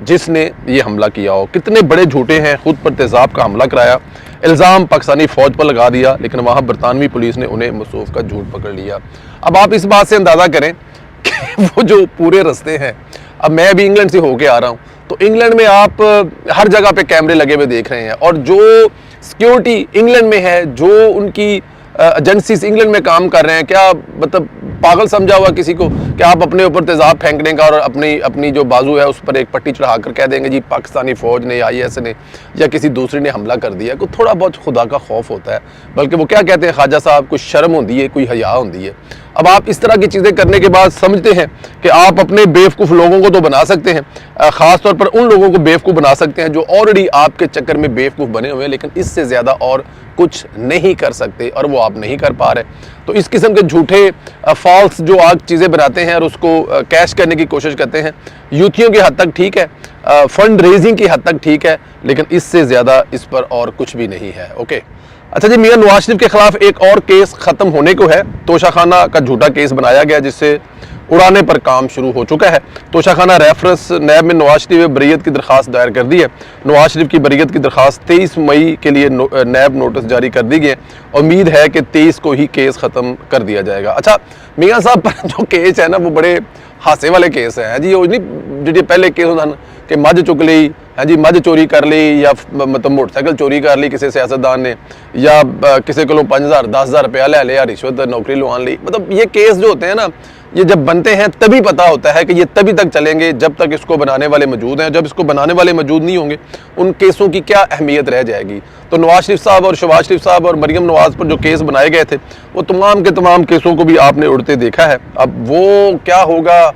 جس نے یہ حملہ کیا ہو. کتنے بڑے جھوٹے ہیں, خود پر تیزاب کا حملہ کرایا, الزام پاکستانی فوج پر لگا دیا, لیکن وہاں برطانوی پولیس نے انہیں موصوف کا جھوٹ پکڑ لیا. اب آپ اس بات سے اندازہ کریں کہ وہ جو پورے رستے ہیں, اب میں بھی انگلینڈ سے ہو کے آ رہا ہوں, تو انگلینڈ میں آپ ہر جگہ پہ کیمرے لگے ہوئے دیکھ رہے ہیں, اور جو سیکیورٹی انگلینڈ میں ہے, جو ان کی ایجنسیز انگلینڈ میں کام کر رہے ہیں, کیا مطلب پاگل سمجھا ہوا کسی کو کہ آپ اپنے اوپر تیزاب پھینکنے کا اور اپنی جو بازو ہے اس پر ایک پٹی چڑھا کر کہہ دیں گے جی پاکستانی فوج نے, IS نے یا کسی دوسرے نے حملہ کر دیا. کوئی تھوڑا بہت خدا کا خوف ہوتا ہے, بلکہ وہ کیا کہتے ہیں خواجہ صاحب, کوئی شرم ہوتی ہے, کوئی حیا ہوتی ہے. اب آپ اس طرح کی چیزیں کرنے کے بعد سمجھتے ہیں کہ آپ اپنے بیوقوف لوگوں کو تو بنا سکتے ہیں, خاص طور پر ان لوگوں کو بیوقوف بنا سکتے ہیں جو آلریڈی آپ کے چکر میں بیوقوف بنے ہوئے ہیں, لیکن اس سے زیادہ اور کچھ نہیں کر سکتے, اور وہ آپ نہیں کر پا رہے. تو اس قسم کے جھوٹے فالس جو آپ چیزیں بناتے ہیں اور اس کو کیش کرنے کی کوشش کرتے ہیں, یوتھیوں کی حد تک ٹھیک ہے, فنڈ ریزنگ کی حد تک ٹھیک ہے, لیکن اس سے زیادہ اس پر اور کچھ بھی نہیں ہے. اوکے, اچھا جی, میاں نواز شریف کے خلاف ایک اور کیس ختم ہونے کو ہے. توشہ خانہ کا جھوٹا کیس بنایا گیا جس سے اڑانے پر کام شروع ہو چکا ہے. توشہ خانہ ریفرنس نیب میں نواز شریف بریت کی درخواست دائر کر دی ہے. نواز شریف کی بریت کی درخواست 23 مئی کے لیے نیب نوٹس جاری کر دی گئے. امید ہے کہ 23 کو ہی کیس ختم کر دیا جائے گا. اچھا, میاں صاحب پر جو کیس ہے نا وہ بڑے ہاسے والے کیس ہیں جی. وہ نہیں جو پہلے کیس ہوتا کہ مجھ چک لی, ہاں جی, مجھ چوری کر لی, یا مطلب موٹر سائیکل چوری کر لی کسی سیاستدان نے, یا کسی کو 5,000 10,000 روپیہ لے لیا, رشوت نوکری لوان لی. مطلب یہ کیس جو ہوتے ہیں نا, یہ جب بنتے ہیں تبھی پتہ ہوتا ہے کہ یہ تبھی تک چلیں گے جب تک اس کو بنانے والے موجود ہیں. جب اس کو بنانے والے موجود نہیں ہوں گے, ان کیسوں کی کیا اہمیت رہ جائے گی. تو نواز شریف صاحب اور شہباز شریف صاحب اور مریم نواز پر جو کیس بنائے گئے تھے, وہ تمام کے تمام کیسوں کو بھی آپ نے اڑتے دیکھا ہے. اب وہ کیا ہوگا,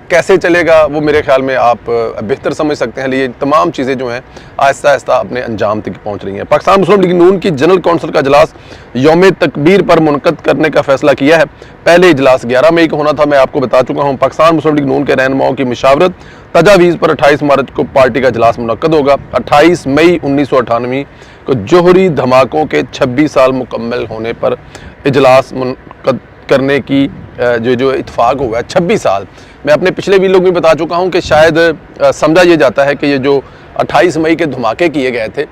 کیسے چلے گا, وہ میرے خیال میں آپ بہتر سمجھ سکتے ہیں. یہ تمام چیزیں جو ہیں آہستہ آہستہ اپنے انجام تک پہنچ رہی ہیں. پاکستان مسلم لیگ نون کی جنرل کونسل کا اجلاس یوم تکبیر پر منعقد کرنے کا فیصلہ کیا ہے. پہلے اجلاس 11 مئی کو ہونا تھا, میں آپ کو بتا چکا ہوں. پاکستان مسلم لیگ نون کے رہنماؤں کی مشاورت تجاویز پر 28 مارچ کو پارٹی کا اجلاس منعقد ہوگا. 28 مئی 1998 کو جوہری دھماکوں کے 26 سال مکمل ہونے پر اجلاس منعقد کرنے کی جو اتفاق ہوا ہے. 26 سال. میں اپنے پچھلے ویڈیو میں بتا چکا ہوں کہ شاید سمجھا یہ جاتا ہے کہ یہ جو 28 مئی کے دھماکے کیے گئے تھے,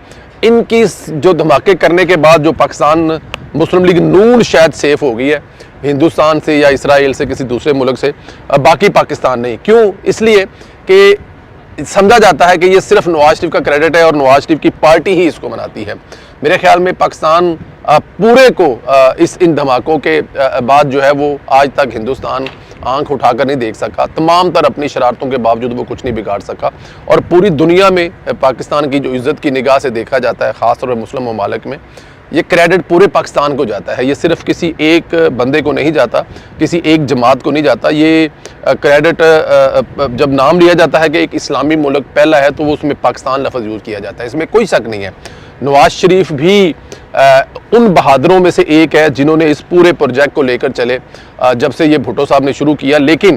ان کی جو دھماکے کرنے کے بعد جو پاکستان مسلم لیگ نون شاید سیف ہو گئی ہے ہندوستان سے یا اسرائیل سے, کسی دوسرے ملک سے, باقی پاکستان نہیں. کیوں؟ اس لیے کہ سمجھا جاتا ہے کہ یہ صرف نواز شریف کا کریڈٹ ہے اور نواز شریف کی پارٹی ہی اس کو مناتی ہے. میرے خیال میں پاکستان پورے کو ان دھماکوں کے بعد جو ہے وہ آج تک ہندوستان آنکھ اٹھا کر نہیں دیکھ سکا. تمام تر اپنی شرارتوں کے باوجود وہ کچھ نہیں بگاڑ سکا, اور پوری دنیا میں پاکستان کی جو عزت کی نگاہ سے دیکھا جاتا ہے, خاص طور پر مسلم ممالک میں, یہ کریڈٹ پورے پاکستان کو جاتا ہے. یہ صرف کسی ایک بندے کو نہیں جاتا, کسی ایک جماعت کو نہیں جاتا. یہ کریڈٹ جب نام لیا جاتا ہے کہ ایک اسلامی ملک پہلا ہے, تو وہ اس میں پاکستان لفظ یوز کیا جاتا ہے, اس میں کوئی شک نہیں ہے. نواز شریف بھی ان بہادروں میں سے ایک ہے جنہوں نے اس پورے پروجیکٹ کو لے کر چلے جب سے یہ بھٹو صاحب نے شروع کیا. لیکن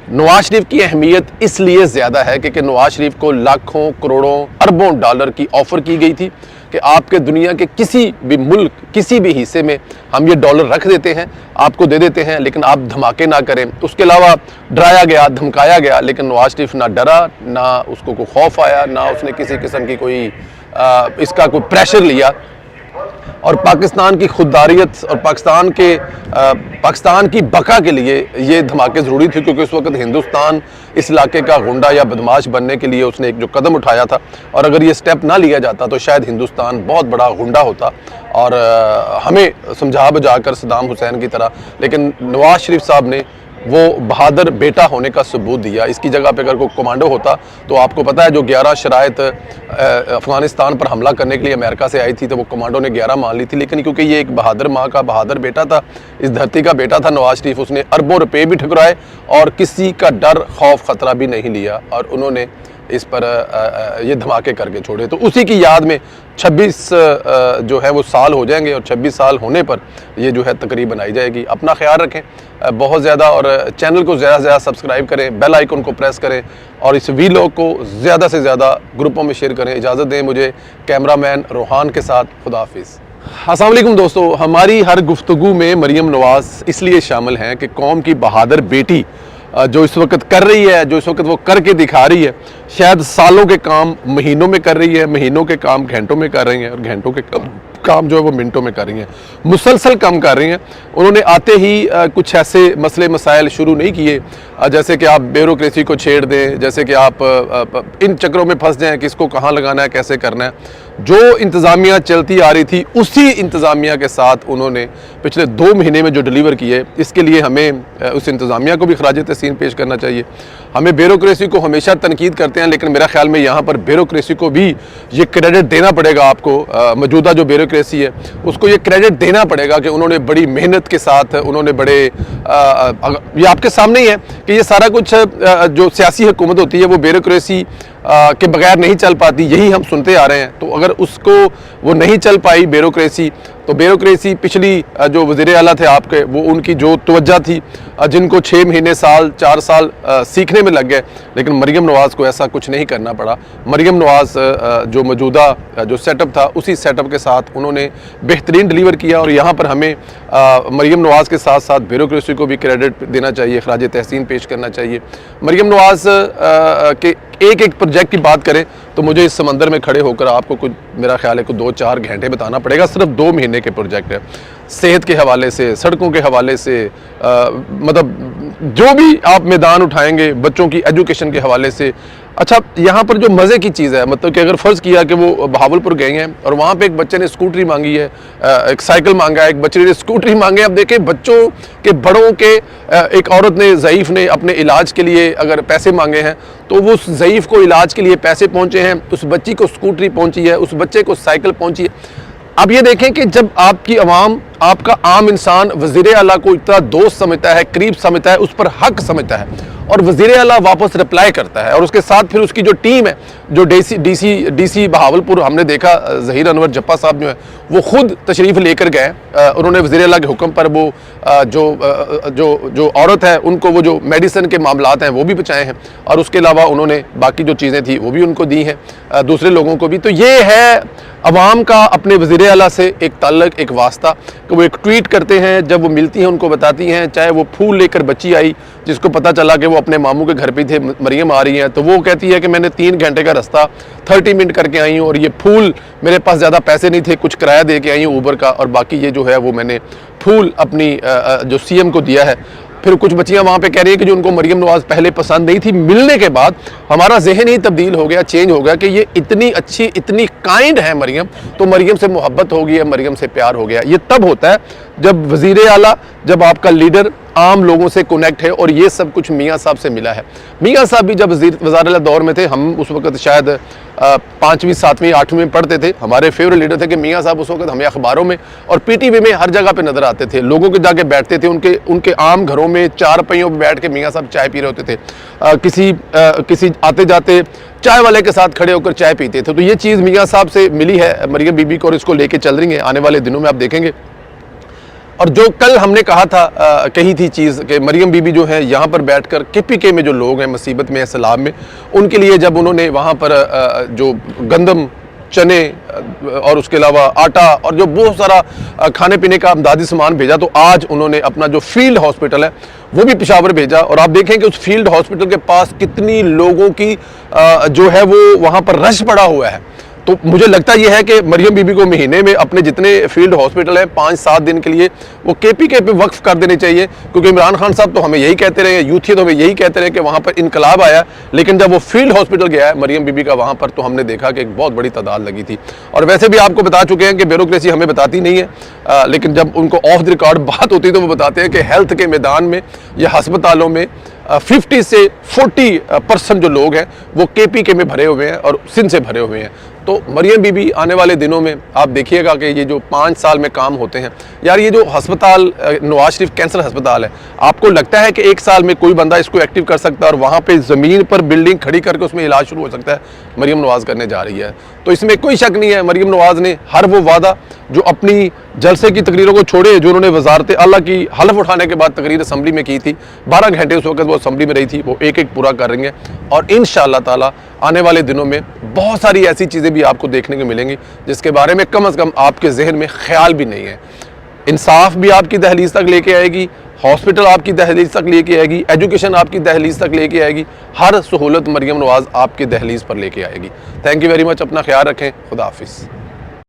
نواز شریف کی اہمیت اس لیے زیادہ ہے کہ نواز شریف کو لاکھوں کروڑوں اربوں ڈالر کی آفر کی گئی تھی کہ آپ کے دنیا کے کسی بھی ملک, کسی بھی حصے میں ہم یہ ڈالر رکھ دیتے ہیں, آپ کو دے دیتے ہیں, لیکن آپ دھماکے نہ کریں. اس کے علاوہ ڈرایا گیا, دھمکایا گیا, لیکن نواز شریف نہ ڈرا, نہ اس کو کوئی خوف آیا, نہ اس نے کسی قسم کی کوئی اس کا کوئی پریشر لیا. اور پاکستان کی خودداریت اور پاکستان کی بقا کے لیے یہ دھماکے ضروری تھے, کیونکہ اس وقت ہندوستان اس علاقے کا غنڈہ یا بدماش بننے کے لیے اس نے ایک جو قدم اٹھایا تھا, اور اگر یہ سٹیپ نہ لیا جاتا تو شاید ہندوستان بہت بڑا غنڈہ ہوتا اور ہمیں سمجھا بجا کر صدام حسین کی طرح. لیکن نواز شریف صاحب نے وہ بہادر بیٹا ہونے کا ثبوت دیا. اس کی جگہ پہ اگر کوئی کمانڈو ہوتا تو آپ کو پتہ ہے جو 11 شرائط افغانستان پر حملہ کرنے کے لیے امریکہ سے آئی تھی, تو وہ کمانڈو نے 11 مان لی تھی. لیکن کیونکہ یہ ایک بہادر ماں کا بہادر بیٹا تھا, اس دھرتی کا بیٹا تھا نواز شریف, اس نے اربوں روپے بھی ٹھکرائے اور کسی کا ڈر خوف خطرہ بھی نہیں لیا, اور انہوں نے اس پر یہ دھماکے کر کے چھوڑے. تو اسی کی یاد میں 26 جو ہے وہ سال ہو جائیں گے, اور 26 سال ہونے پر یہ جو ہے تقریب بنائی جائے گی. اپنا خیال رکھیں بہت زیادہ, اور چینل کو زیادہ سے زیادہ سبسکرائب کریں, بیل آئیکن کو پریس کریں, اور اس ویلوگ کو زیادہ سے زیادہ گروپوں میں شیئر کریں. اجازت دیں مجھے کیمرہ مین روحان کے ساتھ. خدا حافظ. السلام علیکم دوستو. ہماری ہر گفتگو میں مریم نواز اس لیے شامل ہیں کہ قوم کی بہادر بیٹی جو اس وقت کر رہی ہے, جو اس وقت وہ کر کے دکھا رہی ہے, شاید سالوں کے کام مہینوں میں کر رہی ہے, مہینوں کے کام گھنٹوں میں کر رہی ہیں, اور گھنٹوں کے کام جو ہے وہ منٹوں میں کر رہی ہیں, مسلسل کام کر رہی ہیں. انہوں نے آتے ہی کچھ ایسے مسئلے مسائل شروع نہیں کیے جیسے کہ آپ بیوروکریسی کو چھیڑ دیں, جیسے کہ آپ ان چکروں میں پھنس جائیں کہ اس کو کہاں لگانا ہے, کیسے کرنا ہے. جو انتظامیہ چلتی آ رہی تھی اسی انتظامیہ کے ساتھ انہوں نے پچھلے 2 مہینے میں جو ڈیلیور کیے, اس کے لیے ہمیں اس انتظامیہ کو بھی خراج تحسین پیش کرنا چاہیے. ہمیں بیوروکریسی کو ہمیشہ تنقید کرتے ہیں, لیکن میرا خیال میں یہاں پر بیوروکریسی کو بھی یہ کریڈٹ دینا پڑے گا. آپ کو موجودہ جو بیوروکریسی ہے اس کو یہ کریڈٹ دینا پڑے گا کہ انہوں نے بڑی محنت کے ساتھ, انہوں نے بڑے یہ آپ کے سامنے ہی ہے کہ یہ سارا کچھ جو سیاسی حکومت ہوتی ہے وہ بیوروکریسی کے بغیر نہیں چل پاتی, یہی ہم سنتے آ رہے ہیں. تو اگر اس کو وہ نہیں چل پائی بیوروکریسی, تو بیوروکریسی پچھلی جو وزیر اعلیٰ تھے آپ کے, وہ ان کی جو توجہ تھی, جن کو 6 مہینے 4 سال سیکھنے میں لگ گئے, لیکن مریم نواز کو ایسا کچھ نہیں کرنا پڑا. مریم نواز جو موجودہ جو سیٹ اپ تھا اسی سیٹ اپ کے ساتھ انہوں نے بہترین ڈیلیور کیا, اور یہاں پر ہمیں مریم نواز کے ساتھ ساتھ بیوروکریسی کو بھی کریڈٹ دینا چاہیے, خراج تحسین پیش کرنا چاہیے. مریم نواز کے ایک پروجیکٹ کی بات کریں تو مجھے اس سمندر میں کھڑے ہو کر آپ کو کچھ میرا خیال ہے کہ 2-4 گھنٹے بتانا پڑے گا. صرف 2 مہینے کے پروجیکٹ ہے, صحت کے حوالے سے, سڑکوں کے حوالے سے, مطلب جو بھی آپ میدان اٹھائیں گے, بچوں کی ایجوکیشن کے حوالے سے. اچھا, یہاں پر جو مزے کی چیز ہے, مطلب کہ اگر فرض کیا کہ وہ بہاولپور گئے ہیں اور وہاں پہ ایک بچے نے اسکوٹری مانگی ہے, ایک سائیکل مانگا ہے, ایک بچے نے اسکوٹری مانگے. اب دیکھیں بچوں کے, بڑوں کے, ایک عورت نے, ضعیف نے اپنے علاج کے لیے اگر پیسے مانگے ہیں تو وہ اس ضعیف کو علاج کے لیے پیسے پہنچے ہیں, اس بچی کو اسکوٹری پہنچی ہے, اس بچے کو سائیکل پہنچی ہے. اب یہ دیکھیں کہ جب آپ کی عوام, آپ کا عام انسان وزیر اعلیٰ کو اتنا دوست سمجھتا ہے, قریب سمجھتا ہے, اس پر حق سمجھتا ہے, اور وزیر اعلیٰ واپس رپلائی کرتا ہے, اور اس کے ساتھ پھر اس کی جو ٹیم ہے, جو ڈی سی بہاولپور, ہم نے دیکھا ظہیر انور جپا صاحب جو ہے وہ خود تشریف لے کر گئے. انہوں نے وزیر اعلیٰ کے حکم پر وہ جو عورت ہے ان کو وہ جو میڈیسن کے معاملات ہیں وہ بھی پہنچائے ہیں, اور اس کے علاوہ انہوں نے باقی جو چیزیں تھیں وہ بھی ان کو دی ہیں, دوسرے لوگوں کو بھی. تو یہ ہے عوام کا اپنے وزیر اعلیٰ سے ایک تعلق, ایک واسطہ, کہ وہ ایک ٹویٹ کرتے ہیں, جب وہ ملتی ہیں ان کو بتاتی ہیں. چاہے وہ پھول لے کر بچی آئی جس کو پتہ چلا کہ وہ اپنے ماموں کے گھر پہ تھے, مریم آ رہی ہیں, تو وہ کہتی ہے کہ میں نے 3 گھنٹے کا رستہ 30 منٹ کر کے آئی ہوں, اور یہ پھول میرے پاس زیادہ پیسے نہیں تھے, کچھ کرایہ دے کے آئی ہوں اوبر کا, اور باقی یہ جو ہے وہ میں نے پھول اپنی جو سی ایم کو دیا ہے. پھر کچھ بچیاں وہاں پہ کہہ رہی ہیں کہ جو ان کو مریم نواز پہلے پسند نہیں تھی, ملنے کے بعد ہمارا ذہن ہی تبدیل ہو گیا, چینج ہو گیا کہ یہ اتنی اچھی, اتنی کائنڈ ہے مریم, تو مریم سے محبت ہو گئی ہے, مریم سے پیار ہو گیا. یہ تب ہوتا ہے جب وزیر اعلیٰ, جب آپ کا لیڈر عام لوگوں سے کنیکٹ ہے, اور یہ سب کچھ میاں صاحب سے ملا ہے. میاں صاحب بھی جب وزیر اعلیٰ دور میں تھے, ہم اس وقت شاید 5ویں 7ویں 8ویں میں پڑھتے تھے, ہمارے فیوریٹ لیڈر تھے کہ میاں صاحب اس وقت ہمیں اخباروں میں اور پی ٹی وی میں ہر جگہ پہ نظر آتے تھے, لوگوں کے جا کے بیٹھتے تھے, ان کے عام گھروں میں 4 پہیوں پہ بیٹھ کے میاں صاحب چائے پی رہے ہوتے تھے, کسی آتے جاتے چائے والے کے ساتھ کھڑے ہو کر چائے پیتے تھے. تو یہ چیز میاں صاحب سے ملی ہے مریم بی بی کو, اور اس کو لے کے چل رہی ہیں آنے والے دنوں میں, آپ دیکھیں گے. اور جو کل ہم نے کہا تھا, کہی تھی چیز کہ مریم بی بی جو ہے یہاں پر بیٹھ کر KPK میں جو لوگ ہیں مصیبت میں, سیلاب میں, ان کے لیے جب انہوں نے وہاں پر جو گندم, چنے اور اس کے علاوہ آٹا اور جو بہت سارا کھانے پینے کا امدادی سامان بھیجا, تو آج انہوں نے اپنا جو فیلڈ ہاسپٹل ہے وہ بھی پشاور بھیجا. اور آپ دیکھیں کہ اس فیلڈ ہاسپٹل کے پاس کتنی لوگوں کی جو ہے وہ وہاں پر رش پڑا ہوا ہے. تو مجھے لگتا یہ ہے کہ مریم بی بی کو مہینے میں اپنے جتنے فیلڈ ہاسپٹل ہیں 5-7 دن کے لیے وہ KPK پہ وقف کر دینے چاہیے, کیونکہ عمران خان صاحب تو ہمیں یہی کہتے رہے, یوتھی تو ہمیں یہی کہتے رہے کہ وہاں پر انقلاب آیا, لیکن جب وہ فیلڈ ہاسپٹل گیا ہے مریم بی بی کا وہاں پر, تو ہم نے دیکھا کہ ایک بہت بڑی تعداد لگی تھی. اور ویسے بھی آپ کو بتا چکے ہیں کہ بیوروکریسی ہمیں بتاتی نہیں ہے, لیکن جب ان کو آف دی ریکارڈ بات ہوتی ہے تو وہ بتاتے ہیں کہ ہیلتھ کے میدان میں یا ہسپتالوں میں 50 سے 40% جو لوگ ہیں وہ KPK میں بھرے ہوئے ہیں اور سندھ سے بھرے ہوئے ہیں. تو مریم بی بی آنے والے دنوں میں آپ دیکھیے گا کہ یہ جو 5 سال میں کام ہوتے ہیں, یار یہ جو ہسپتال نواز شریف کینسر ہسپتال ہے, آپ کو لگتا ہے کہ 1 سال میں کوئی بندہ اس کو ایکٹیو کر سکتا ہے اور وہاں پہ زمین پر بلڈنگ کھڑی کر کے اس میں علاج شروع ہو سکتا ہے؟ مریم نواز کرنے جا رہی ہے. تو اس میں کوئی شک نہیں ہے, مریم نواز نے ہر وہ وعدہ جو اپنی جلسے کی تقریروں کو چھوڑے, جو انہوں نے وزارت اعلیٰ کی حلف اٹھانے کے بعد تقریر اسمبلی میں کی تھی, 12 گھنٹے اس وقت وہ اسمبلی میں رہی تھی, وہ ایک پورا کر رہی ہیں. اور انشاءاللہ تعالی آنے والے دنوں میں بہت ساری ایسی چیزیں بھی آپ کو دیکھنے کو ملیں گی جس کے بارے میں کم از کم آپ کے ذہن میں خیال بھی نہیں ہے. انصاف بھی آپ کی دہلیز تک لے کے آئے گی, ہاسپٹل آپ کی دہلیز تک لے کے آئے گی، ایجوکیشن آپ کی دہلیز تک لے کے آئے گی، ہر سہولت مریم نواز آپ کی دہلیز پر لے کے آئے گی۔ تھینک یو ویری مچ، اپنا خیال رکھیں، خدا حافظ۔